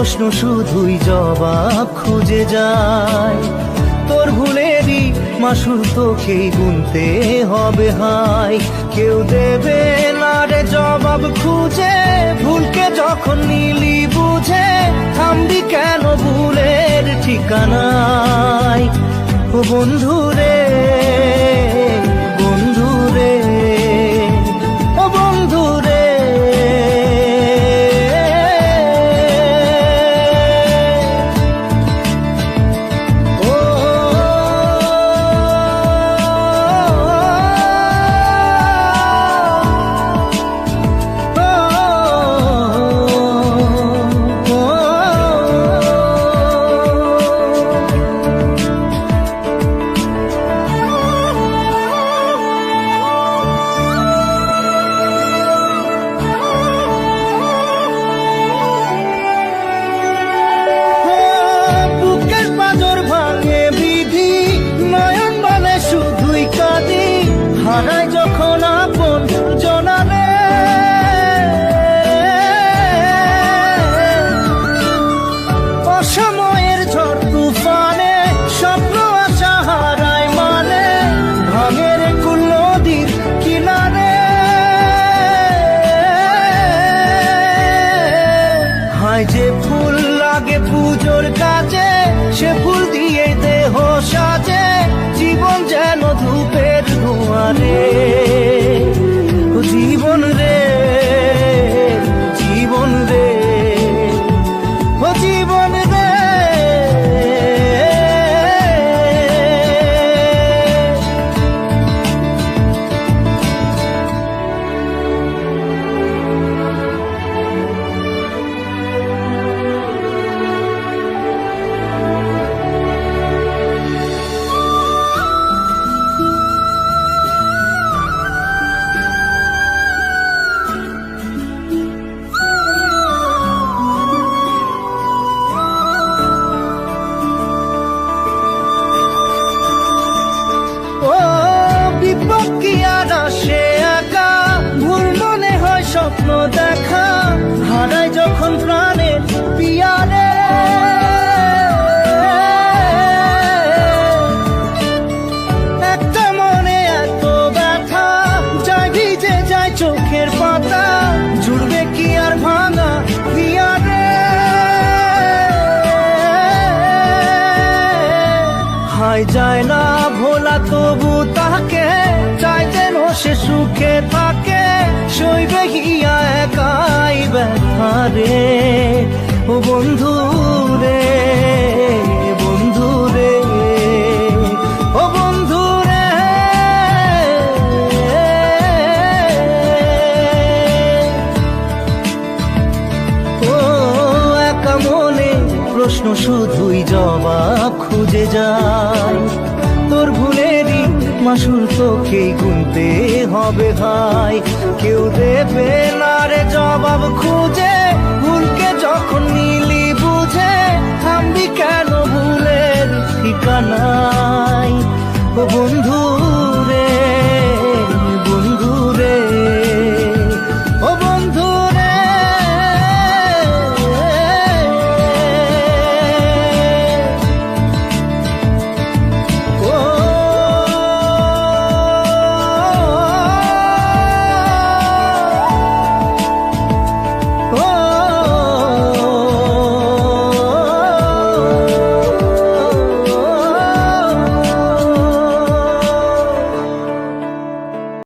প্রশ্ন শুধুই জবাব খুঁজে যায়। তোর ভুলেরই মাসুল তোকেই গুনতে হবে হায়। কেউ দেবে না রে জবাব খুঁজে, ভুলকে যখন নিলি বুঝে থামবি কেন ভুলের ঠিকানায়। ও বন্ধু রে, বন্ধু রে, ও বন্ধু রে। হারাই যখন আপন জনারে, অসময়ের ঝড় তুফানে স্বপ্ন আশা হারায় মানে, ভাঙের কুল নদীর কিনারে। হায় যে ফুল লাগে পুজোর কাছে, সে ফুল দিয়ে দেহ সাজে, জীবন যেন ধূপের ধোঁয়ারে। ও জীবন রে, জীবন রে, ও জীবন রে। স্বপ্ন দেখা হারাই যখন প্রাণের পিয়ারে, একটা মনে এত ব্যথা যায় ভিজে যায় চোখের পাতা, জুড়বে কি আর ভাঙা পিয়ারে। হায় যায় না ভোলা তবু তাকে চাই যেন সে সুখে থাকে, সইবে হিয়া একাই ব্যথা রে। ও বন্ধু রে, বন্ধু রে, ও বন্ধু রে। ও একা মনে প্রশ্ন শুধুই জবাব খুঁজে যায়। তোর ভুলেরই মাসুল তোকেই গুনতে হবে ভাই। কেউ দেবে না রে জবাব খুঁজে,